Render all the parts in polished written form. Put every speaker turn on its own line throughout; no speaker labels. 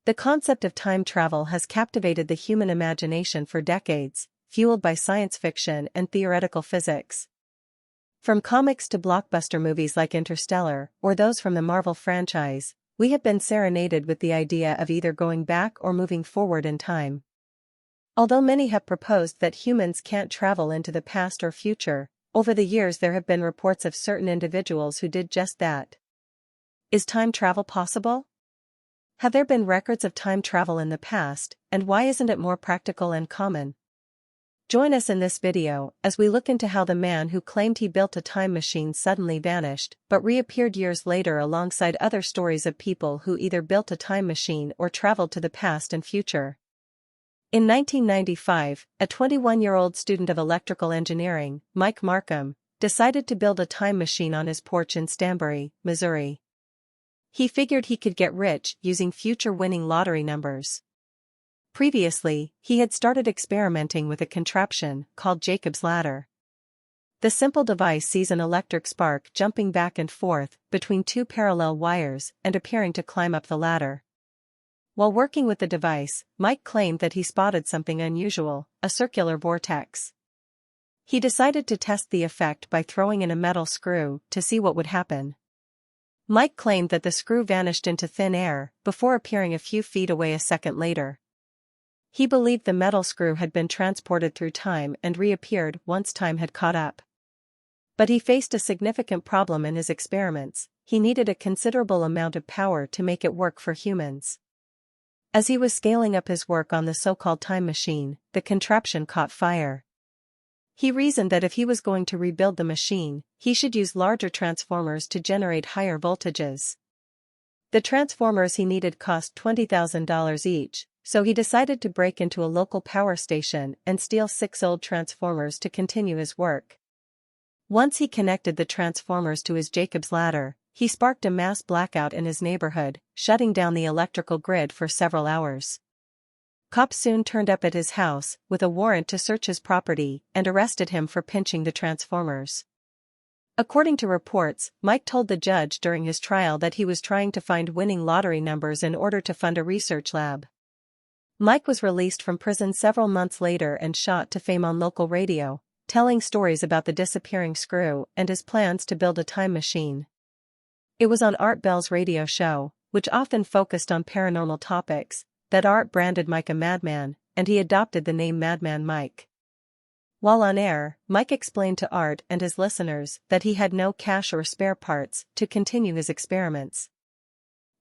The concept of time travel has captivated the human imagination for decades, fueled by science fiction and theoretical physics. From comics to blockbuster movies like Interstellar, or those from the Marvel franchise, we have been serenaded with the idea of either going back or moving forward in time. Although many have proposed that humans can't travel into the past or future, over the years there have been reports of certain individuals who did just that. Is time travel possible? Have there been records of time travel in the past, and why isn't it more practical and common? Join us in this video as we look into how the man who claimed he built a time machine suddenly vanished but reappeared years later alongside other stories of people who either built a time machine or traveled to the past and future. In 1995, a 21-year-old student of electrical engineering, Mike Markham, decided to build a time machine on his porch in Stanbury, Missouri. He figured he could get rich using future winning lottery numbers. Previously, he had started experimenting with a contraption called Jacob's ladder. The simple device sees an electric spark jumping back and forth between two parallel wires and appearing to climb up the ladder. While working with the device, Mike claimed that he spotted something unusual, a circular vortex. He decided to test the effect by throwing in a metal screw to see what would happen. Mike claimed that the screw vanished into thin air before appearing a few feet away a second later. He believed the metal screw had been transported through time and reappeared once time had caught up. But he faced a significant problem in his experiments. He needed a considerable amount of power to make it work for humans. As he was scaling up his work on the so-called time machine, the contraption caught fire. He reasoned that if he was going to rebuild the machine, he should use larger transformers to generate higher voltages. The transformers he needed cost $20,000 each, so he decided to break into a local power station and steal 6 old transformers to continue his work. Once he connected the transformers to his Jacob's ladder, he sparked a mass blackout in his neighborhood, shutting down the electrical grid for several hours. Cops soon turned up at his house with a warrant to search his property and arrested him for pinching the transformers. According to reports, Mike told the judge during his trial that he was trying to find winning lottery numbers in order to fund a research lab. Mike was released from prison several months later and shot to fame on local radio, telling stories about the disappearing screw and his plans to build a time machine. It was on Art Bell's radio show, which often focused on paranormal topics, that Art branded Mike a madman, and he adopted the name Madman Mike. While on air, Mike explained to Art and his listeners that he had no cash or spare parts to continue his experiments.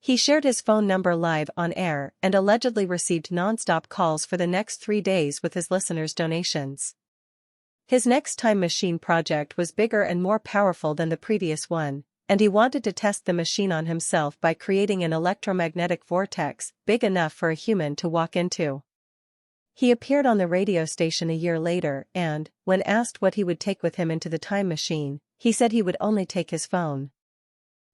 He shared his phone number live on air and allegedly received non-stop calls for the next 3 days with his listeners' donations. His next time machine project was bigger and more powerful than the previous one, and he wanted to test the machine on himself by creating an electromagnetic vortex big enough for a human to walk into. He appeared on the radio station a year later and, when asked what he would take with him into the time machine, he said he would only take his phone.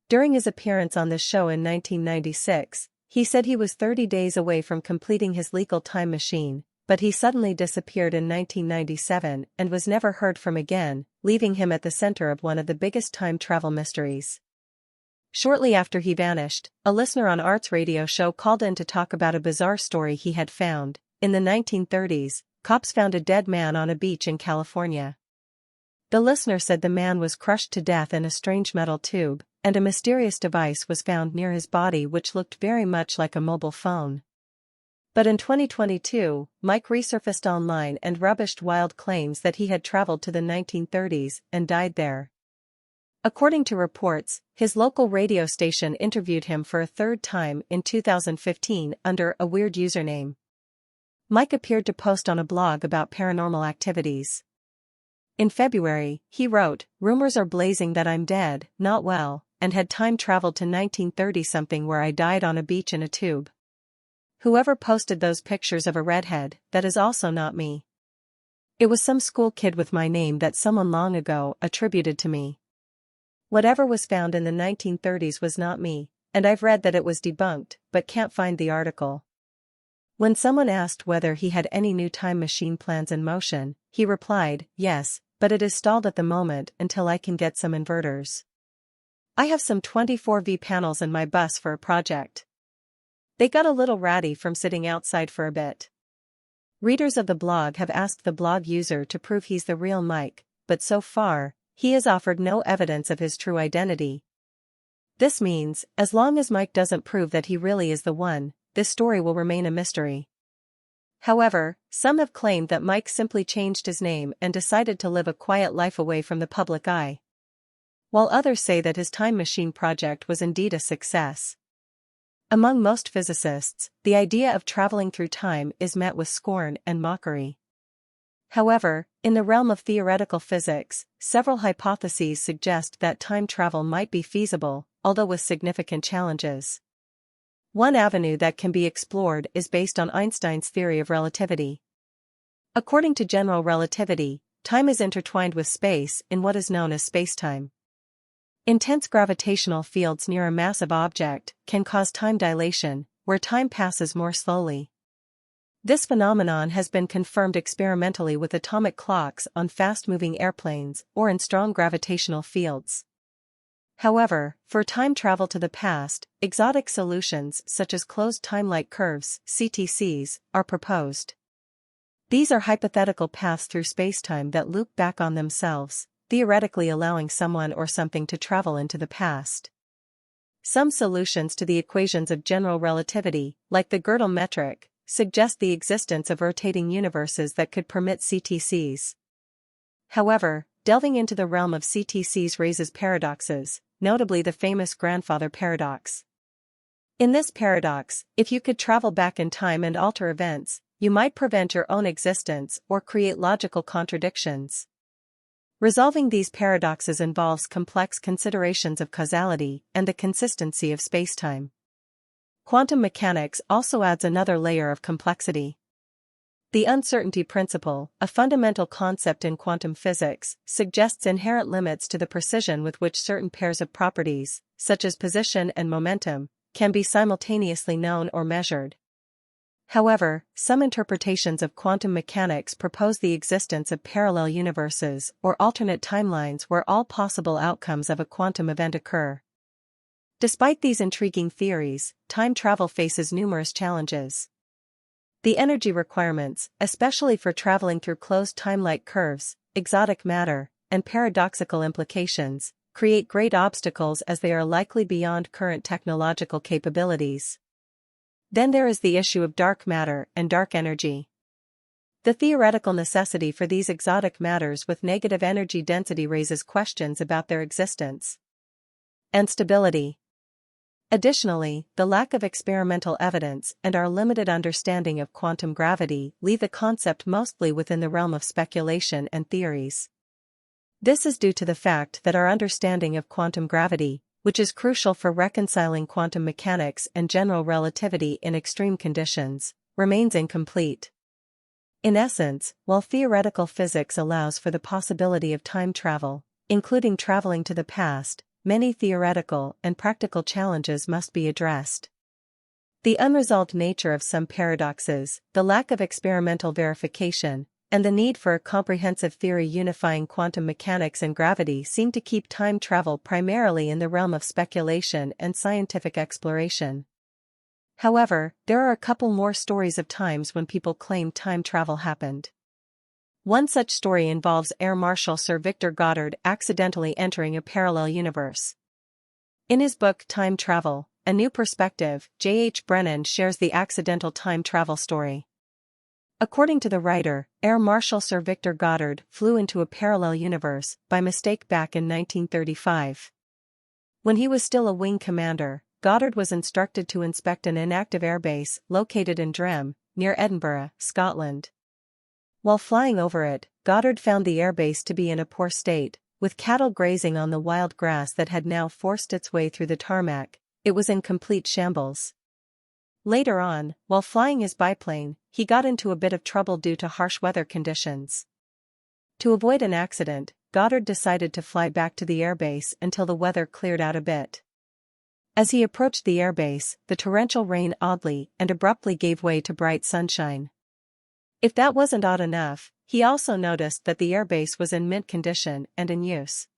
During his appearance on the show in 1996, he said he was 30 days away from completing his legal time machine, but he suddenly disappeared in 1997 and was never heard from again, leaving him at the center of one of the biggest time travel mysteries. Shortly after he vanished, a listener on Art's radio show called in to talk about a bizarre story he had found. In the 1930s, cops found a dead man on a beach in California. The listener said the man was crushed to death in a strange metal tube, and a mysterious device was found near his body which looked very much like a mobile phone. But in 2022, Mike resurfaced online and rubbished wild claims that he had traveled to the 1930s and died there. According to reports, his local radio station interviewed him for a third time in 2015 under a weird username. Mike appeared to post on a blog about paranormal activities. In February, he wrote, "Rumors are blazing that I'm dead, not well, and had time traveled to 1930-something where I died on a beach in a tube. Whoever posted those pictures of a redhead, that is also not me. It was some school kid with my name that someone long ago attributed to me. Whatever was found in the 1930s was not me, and I've read that it was debunked, but can't find the article." When someone asked whether he had any new time machine plans in motion, he replied, "Yes, but it is stalled at the moment until I can get some inverters. I have some 24V panels in my bus for a project." They got a little ratty from sitting outside for a bit. Readers of the blog have asked the blog user to prove he's the real Mike, but so far, he has offered no evidence of his true identity. This means, as long as Mike doesn't prove that he really is the one, this story will remain a mystery. However, some have claimed that Mike simply changed his name and decided to live a quiet life away from the public eye, while others say that his time machine project was indeed a success. Among most physicists, the idea of traveling through time is met with scorn and mockery. However, in the realm of theoretical physics, several hypotheses suggest that time travel might be feasible, although with significant challenges. One avenue that can be explored is based on Einstein's theory of relativity. According to general relativity, time is intertwined with space in what is known as spacetime. Intense gravitational fields near a massive object can cause time dilation, where time passes more slowly. This phenomenon has been confirmed experimentally with atomic clocks on fast-moving airplanes or in strong gravitational fields. However, for time travel to the past, exotic solutions such as closed time-like curves, CTCs, are proposed. These are hypothetical paths through spacetime that loop back on themselves, theoretically allowing someone or something to travel into the past. Some solutions to the equations of general relativity, like the Gödel metric, suggest the existence of rotating universes that could permit CTCs. However, delving into the realm of CTCs raises paradoxes, notably the famous grandfather paradox. In this paradox, if you could travel back in time and alter events, you might prevent your own existence or create logical contradictions. Resolving these paradoxes involves complex considerations of causality and the consistency of spacetime. Quantum mechanics also adds another layer of complexity. The uncertainty principle, a fundamental concept in quantum physics, suggests inherent limits to the precision with which certain pairs of properties, such as position and momentum, can be simultaneously known or measured. However, some interpretations of quantum mechanics propose the existence of parallel universes or alternate timelines where all possible outcomes of a quantum event occur. Despite these intriguing theories, time travel faces numerous challenges. The energy requirements, especially for traveling through closed time-like curves, exotic matter, and paradoxical implications, create great obstacles as they are likely beyond current technological capabilities. Then there is the issue of dark matter and dark energy. The theoretical necessity for these exotic matters with negative energy density raises questions about their existence and stability. Additionally, the lack of experimental evidence and our limited understanding of quantum gravity leave the concept mostly within the realm of speculation and theories. This is due to the fact that our understanding of quantum gravity, which is crucial for reconciling quantum mechanics and general relativity in extreme conditions, remains incomplete. In essence, while theoretical physics allows for the possibility of time travel, including traveling to the past, many theoretical and practical challenges must be addressed. The unresolved nature of some paradoxes, the lack of experimental verification, and the need for a comprehensive theory unifying quantum mechanics and gravity seem to keep time travel primarily in the realm of speculation and scientific exploration. However, there are a couple more stories of times when people claim time travel happened. One such story involves Air Marshal Sir Victor Goddard accidentally entering a parallel universe. In his book Time Travel, A New Perspective, J.H. Brennan shares the accidental time travel story. According to the writer, Air Marshal Sir Victor Goddard flew into a parallel universe by mistake back in 1935. When he was still a wing commander, Goddard was instructed to inspect an inactive airbase located in Drem, near Edinburgh, Scotland. While flying over it, Goddard found the airbase to be in a poor state, with cattle grazing on the wild grass that had now forced its way through the tarmac. It was in complete shambles. Later on, while flying his biplane, he got into a bit of trouble due to harsh weather conditions. To avoid an accident, Goddard decided to fly back to the airbase until the weather cleared out a bit. As he approached the airbase, the torrential rain oddly and abruptly gave way to bright sunshine. If that wasn't odd enough, he also noticed that the airbase was in mint condition and in use.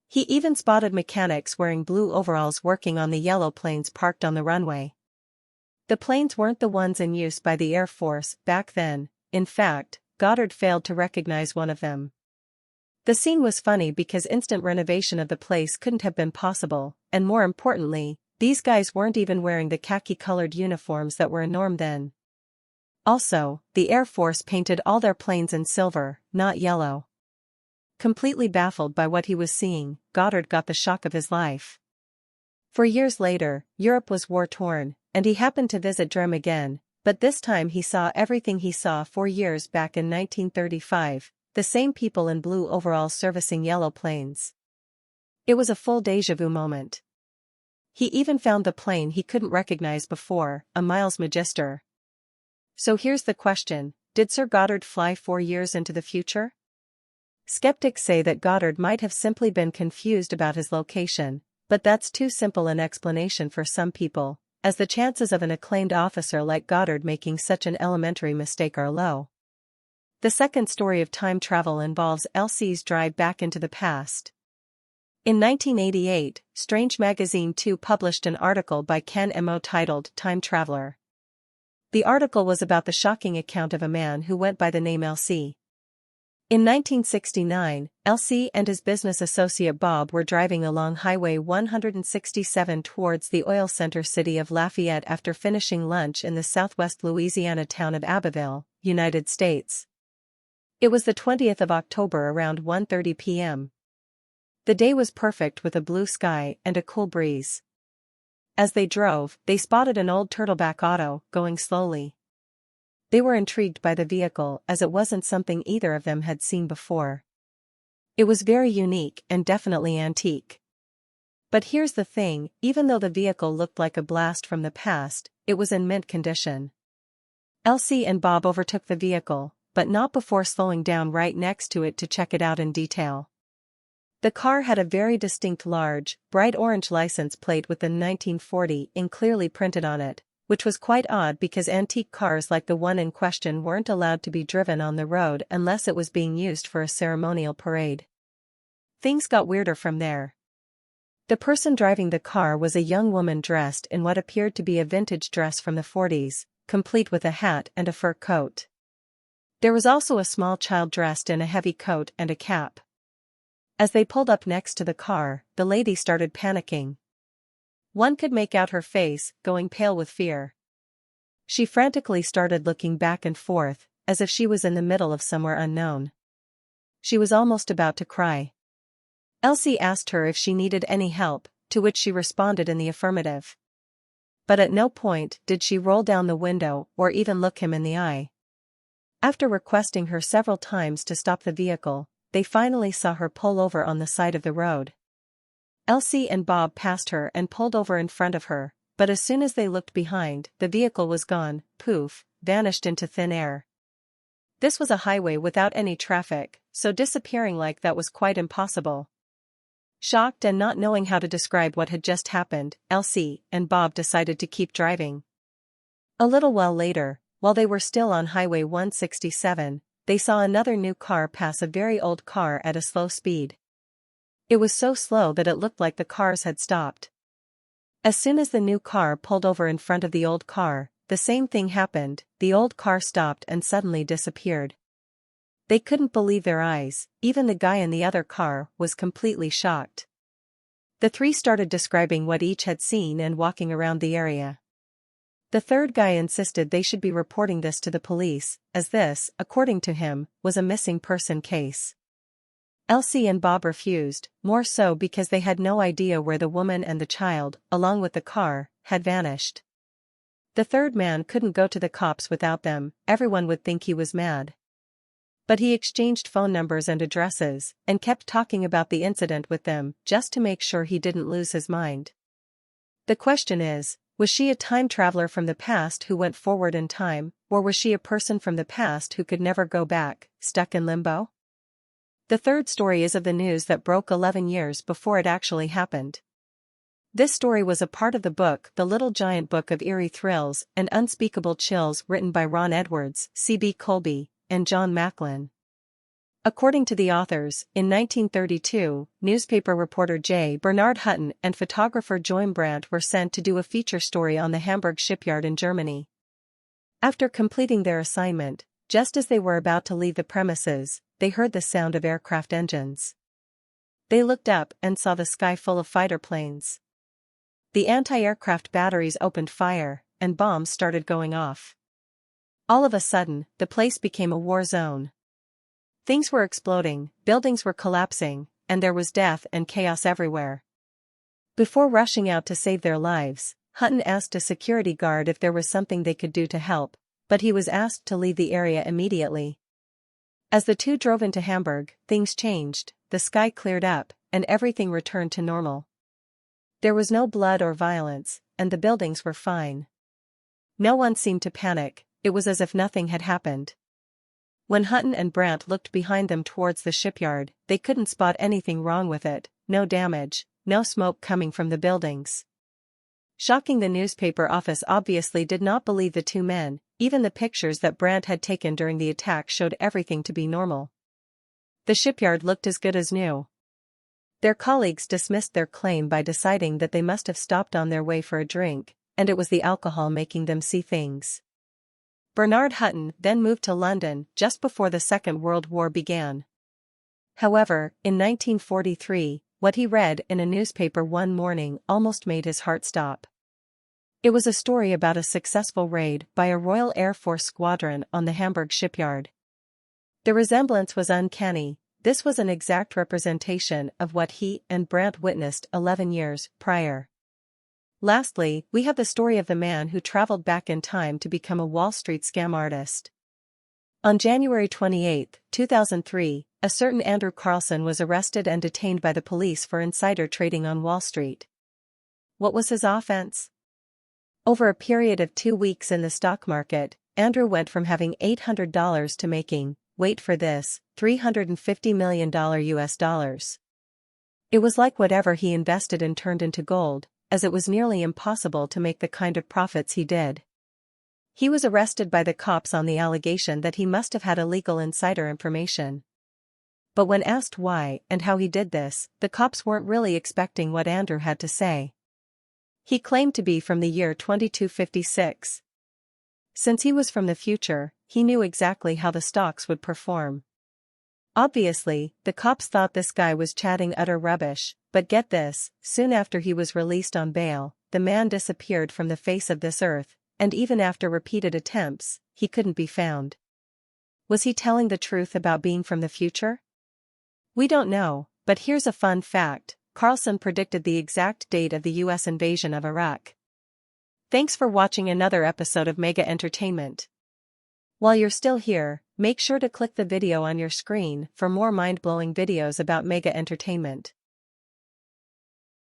He even spotted mechanics wearing blue overalls working on the yellow planes parked on the runway. The planes weren't the ones in use by the Air Force back then. In fact, Goddard failed to recognize one of them. The scene was funny because instant renovation of the place couldn't have been possible, and more importantly, these guys weren't even wearing the khaki-colored uniforms that were a norm then. Also, the Air Force painted all their planes in silver, not yellow. Completely baffled by what he was seeing, Goddard got the shock of his life. For years later, Europe was war-torn, and he happened to visit Drem again, but this time he saw everything he saw 4 years back in 1935, the same people in blue overalls servicing yellow planes. It was a full déjà vu moment. He even found the plane he couldn't recognize before, a Miles Magister. So here's the question, did Sir Goddard fly 4 years into the future? Skeptics say that Goddard might have simply been confused about his location, but that's too simple an explanation for some people, as the chances of an acclaimed officer like Goddard making such an elementary mistake are low. The second story of time travel involves Elsie's drive back into the past. In 1988, Strange Magazine 2 published an article by Ken Mo titled Time Traveler. The article was about the shocking account of a man who went by the name Elsie. In 1969, Elsie and his business associate Bob were driving along Highway 167 towards the oil center city of Lafayette after finishing lunch in the southwest Louisiana town of Abbeville, United States. It was the 20th of October around 1:30 p.m. The day was perfect with a blue sky and a cool breeze. As they drove, they spotted an old turtleback auto, going slowly. They were intrigued by the vehicle as it wasn't something either of them had seen before. It was very unique and definitely antique. But here's the thing, even though the vehicle looked like a blast from the past, it was in mint condition. Elsie and Bob overtook the vehicle, but not before slowing down right next to it to check it out in detail. The car had a very distinct large, bright orange license plate with the 1940 in clearly printed on it, which was quite odd because antique cars like the one in question weren't allowed to be driven on the road unless it was being used for a ceremonial parade. Things got weirder from there. The person driving the car was a young woman dressed in what appeared to be a vintage dress from the 40s, complete with a hat and a fur coat. There was also a small child dressed in a heavy coat and a cap. As they pulled up next to the car, the lady started panicking. One could make out her face, going pale with fear. She frantically started looking back and forth, as if she was in the middle of somewhere unknown. She was almost about to cry. Elsie asked her if she needed any help, to which she responded in the affirmative. But at no point did she roll down the window or even look him in the eye. After requesting her several times to stop the vehicle, they finally saw her pull over on the side of the road. Elsie and Bob passed her and pulled over in front of her, but as soon as they looked behind, the vehicle was gone, poof, vanished into thin air. This was a highway without any traffic, so disappearing like that was quite impossible. Shocked and not knowing how to describe what had just happened, Elsie and Bob decided to keep driving. A little while later, while they were still on Highway 167, they saw another new car pass a very old car at a slow speed. It was so slow that it looked like the cars had stopped. As soon as the new car pulled over in front of the old car, the same thing happened, the old car stopped and suddenly disappeared. They couldn't believe their eyes, even the guy in the other car was completely shocked. The three started describing what each had seen and walking around the area. The third guy insisted they should be reporting this to the police, as this, according to him, was a missing person case. Elsie and Bob refused, more so because they had no idea where the woman and the child, along with the car, had vanished. The third man couldn't go to the cops without them, everyone would think he was mad. But he exchanged phone numbers and addresses, and kept talking about the incident with them, just to make sure he didn't lose his mind. The question is, was she a time traveler from the past who went forward in time, or was she a person from the past who could never go back, stuck in limbo? The third story is of the news that broke 11 years before it actually happened. This story was a part of the book The Little Giant Book of Eerie Thrills and Unspeakable Chills written by Ron Edwards, C.B. Colby, and John Macklin. According to the authors, in 1932, newspaper reporter J. Bernard Hutton and photographer Joim Brandt were sent to do a feature story on the Hamburg shipyard in Germany. After completing their assignment, just as they were about to leave the premises, they heard the sound of aircraft engines. They looked up and saw the sky full of fighter planes. The anti-aircraft batteries opened fire, and bombs started going off. All of a sudden, the place became a war zone. Things were exploding, buildings were collapsing, and there was death and chaos everywhere. Before rushing out to save their lives, Hutton asked a security guard if there was something they could do to help, but he was asked to leave the area immediately. As the two drove into Hamburg, things changed, the sky cleared up, and everything returned to normal. There was no blood or violence, and the buildings were fine. No one seemed to panic, it was as if nothing had happened. When Hutton and Brandt looked behind them towards the shipyard, they couldn't spot anything wrong with it, no damage, no smoke coming from the buildings. Shocking, the newspaper office obviously did not believe the two men, even the pictures that Brandt had taken during the attack showed everything to be normal. The shipyard looked as good as new. Their colleagues dismissed their claim by deciding that they must have stopped on their way for a drink, and it was the alcohol making them see things. Bernard Hutton then moved to London just before the Second World War began. However, in 1943, what he read in a newspaper one morning almost made his heart stop. It was a story about a successful raid by a Royal Air Force squadron on the Hamburg shipyard. The resemblance was uncanny. This was an exact representation of what he and Brandt witnessed 11 years prior. Lastly, we have the story of the man who traveled back in time to become a Wall Street scam artist. On January 28, 2003, a certain Andrew Carlson was arrested and detained by the police for insider trading on Wall Street. What was his offense? Over a period of 2 weeks in the stock market, Andrew went from having $800 to making, wait for this, $350 million US dollars. It was like whatever he invested in turned into gold, as it was nearly impossible to make the kind of profits he did. He was arrested by the cops on the allegation that he must have had illegal insider information. But when asked why and how he did this, the cops weren't really expecting what Andrew had to say. He claimed to be from the year 2256. Since he was from the future, he knew exactly how the stocks would perform. Obviously, the cops thought this guy was chatting utter rubbish, but get this, soon after he was released on bail, the man disappeared from the face of this earth, and even after repeated attempts, he couldn't be found. Was he telling the truth about being from the future? We don't know, but here's a fun fact: Carlson predicted the exact date of the US invasion of Iraq. Thanks for watching another episode of Mega Entertainment. While you're still here, make sure to click the video on your screen for more mind-blowing videos about Mega Entertainment.